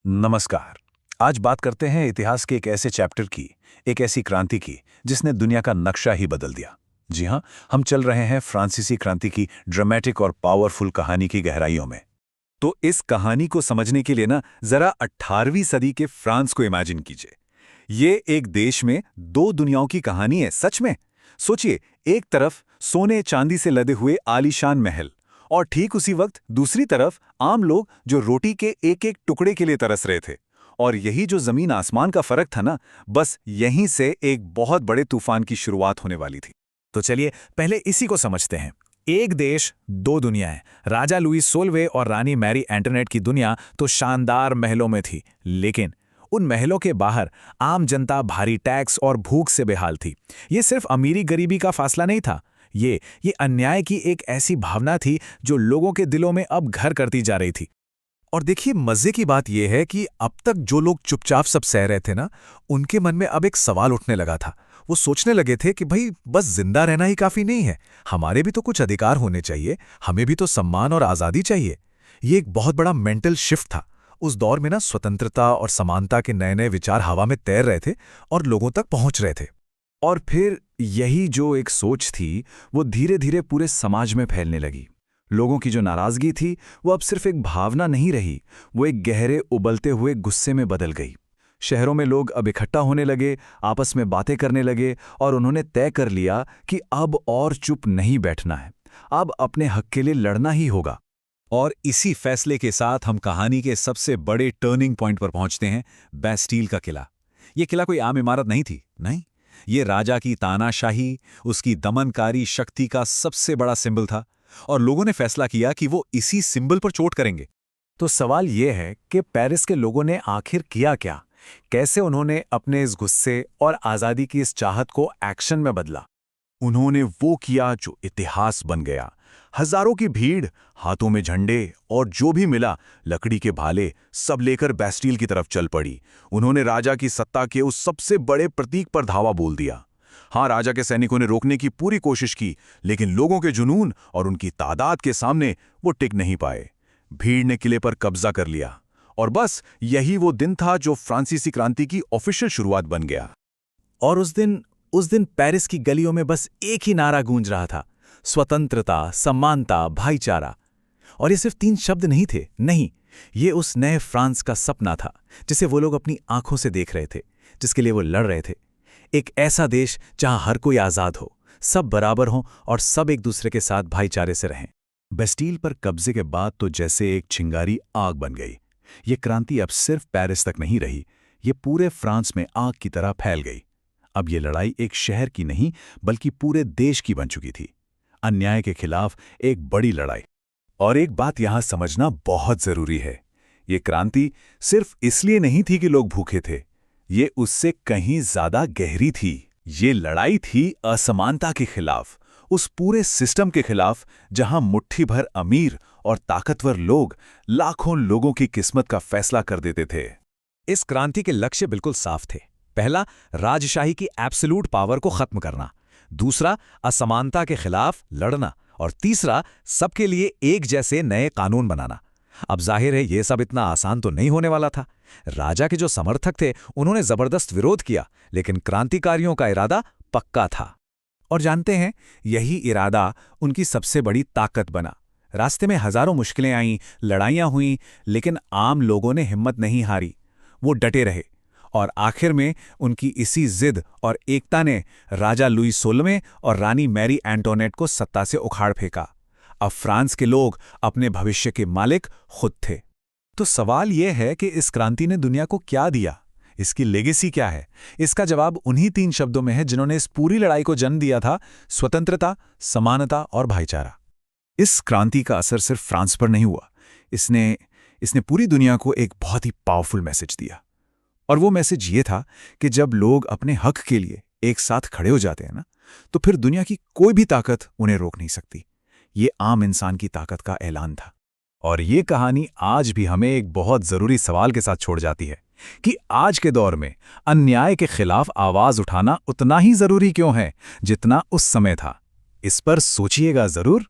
नमस्कार। आज बात करते हैं इतिहास के एक ऐसे चैप्टर की, एक ऐसी क्रांति की जिसने दुनिया का नक्शा ही बदल दिया। जी हाँ, हम चल रहे हैं फ्रांसीसी क्रांति की ड्रामेटिक और पावरफुल कहानी की गहराइयों में। तो इस कहानी को समझने के लिए ना जरा 18वीं सदी के फ्रांस को इमेजिन कीजिए। ये एक देश में दो दुनियाओं की कहानी है। सच में सोचिए, एक तरफ सोने चांदी से लदे हुए आलीशान महल, और ठीक उसी वक्त दूसरी तरफ आम लोग जो रोटी के एक एक टुकड़े के लिए तरस रहे थे। और यही जो जमीन आसमान का फर्क था ना, बस यहीं से एक बहुत बड़े तूफान की शुरुआत होने वाली थी। तो चलिए पहले इसी को समझते हैं। एक देश दो दुनियाएं। राजा लुई 16वें और रानी मैरी एंटोनेट की दुनिया तो शानदार महलों में थी, लेकिन उन महलों के बाहर आम जनता भारी टैक्स और भूख से बेहाल थी। ये सिर्फ अमीरी गरीबी का फासला नहीं था, ये अन्याय की एक ऐसी भावना थी जो लोगों के दिलों में अब घर करती जा रही थी। और देखिए, मजे की बात यह है कि अब तक जो लोग चुपचाप सब सह रहे थे ना, उनके मन में अब एक सवाल उठने लगा था। वो सोचने लगे थे कि भाई बस जिंदा रहना ही काफी नहीं है, हमारे भी तो कुछ अधिकार होने चाहिए, हमें भी तो सम्मान और आजादी चाहिए। ये एक बहुत बड़ा मेंटल शिफ्ट था। उस दौर में ना स्वतंत्रता और समानता के नए नए विचार हवा में तैर रहे थे और लोगों तक पहुंच रहे थे। और फिर यही जो एक सोच थी, वो धीरे धीरे पूरे समाज में फैलने लगी। लोगों की जो नाराजगी थी, वो अब सिर्फ एक भावना नहीं रही, वो एक गहरे उबलते हुए गुस्से में बदल गई। शहरों में लोग अब इकट्ठा होने लगे, आपस में बातें करने लगे, और उन्होंने तय कर लिया कि अब और चुप नहीं बैठना है, अब अपने हक के लिए लड़ना ही होगा। और इसी फैसले के साथ हम कहानी के सबसे बड़े टर्निंग पॉइंट पर पहुंचते हैं, बैस्टील का किला। ये किला कोई आम इमारत नहीं थी, नहीं, ये राजा की तानाशाही, उसकी दमनकारी शक्ति का सबसे बड़ा सिंबल था, और लोगों ने फैसला किया कि वो इसी सिंबल पर चोट करेंगे। तो सवाल यह है कि पेरिस के लोगों ने आखिर किया क्या? कैसे उन्होंने अपने इस गुस्से और आज़ादी की इस चाहत को एक्शन में बदला? उन्होंने वो किया जो इतिहास बन गया। हजारों की भीड़, हाथों में झंडे, और जो भी मिला लकड़ी के भाले, सब लेकर बैस्टील की तरफ चल पड़ी। उन्होंने राजा की सत्ता के उस सबसे बड़े प्रतीक पर धावा बोल दिया। हाँ, राजा के सैनिकों ने रोकने की पूरी कोशिश की, लेकिन लोगों के जुनून और उनकी तादाद के सामने वो टिक नहीं पाए। भीड़ ने किले पर कब्जा कर लिया, और बस यही वो दिन था जो फ्रांसीसी क्रांति की ऑफिशियल शुरुआत बन गया। और उस दिन पेरिस की गलियों में बस एक ही नारा गूंज रहा था, स्वतंत्रता, समानता, भाईचारा। और ये सिर्फ 3 शब्द नहीं थे, नहीं, ये उस नए फ्रांस का सपना था जिसे वो लोग अपनी आंखों से देख रहे थे, जिसके लिए वो लड़ रहे थे। एक ऐसा देश जहां हर कोई आजाद हो, सब बराबर हों और सब एक दूसरे के साथ भाईचारे से रहें। बैस्टील पर कब्जे के बाद तो जैसे एक चिंगारी आग बन गई। ये क्रांति अब सिर्फ पेरिस तक नहीं रही, ये पूरे फ्रांस में आग की तरह फैल गई। अब ये लड़ाई एक शहर की नहीं, बल्कि पूरे देश की बन चुकी थी। अन्याय के खिलाफ एक बड़ी लड़ाई। और एक बात यहां समझना बहुत जरूरी है, ये क्रांति सिर्फ इसलिए नहीं थी कि लोग भूखे थे, ये उससे कहीं ज्यादा गहरी थी। ये लड़ाई थी असमानता के खिलाफ, उस पूरे सिस्टम के खिलाफ जहां मुट्ठी भर अमीर और ताकतवर लोग लाखों लोगों की किस्मत का फैसला कर देते थे। इस क्रांति के लक्ष्य बिल्कुल साफ थे। पहला, राजशाही की एब्सोल्यूट पावर को खत्म करना। दूसरा, असमानता के खिलाफ लड़ना। और तीसरा, सबके लिए एक जैसे नए कानून बनाना। अब जाहिर है ये सब इतना आसान तो नहीं होने वाला था। राजा के जो समर्थक थे उन्होंने जबरदस्त विरोध किया, लेकिन क्रांतिकारियों का इरादा पक्का था। और जानते हैं, यही इरादा उनकी सबसे बड़ी ताकत बना। रास्ते में हजारों मुश्किलें आईं, लड़ाइयां हुईं, लेकिन आम लोगों ने हिम्मत नहीं हारी। वो डटे रहे, और आखिर में उनकी इसी जिद और एकता ने राजा लुई 16वें और रानी मैरी एंटोनेट को सत्ता से उखाड़ फेंका। अब फ्रांस के लोग अपने भविष्य के मालिक खुद थे। तो सवाल यह है कि इस क्रांति ने दुनिया को क्या दिया, इसकी लेगेसी क्या है? इसका जवाब उन्हीं 3 शब्दों में है जिन्होंने इस पूरी लड़ाई को जन्म दिया था: स्वतंत्रता, समानता और भाईचारा। इस क्रांति का असर सिर्फ फ्रांस पर नहीं हुआ, इसने पूरी दुनिया को एक बहुत ही पावरफुल मैसेज दिया। और वो मैसेज ये था कि जब लोग अपने हक के लिए एक साथ खड़े हो जाते हैं ना, तो फिर दुनिया की कोई भी ताकत उन्हें रोक नहीं सकती। ये आम इंसान की ताकत का ऐलान था। और ये कहानी आज भी हमें एक बहुत जरूरी सवाल के साथ छोड़ जाती है कि आज के दौर में अन्याय के खिलाफ आवाज उठाना उतना ही जरूरी क्यों है जितना उस समय था। इस पर सोचिएगा जरूर।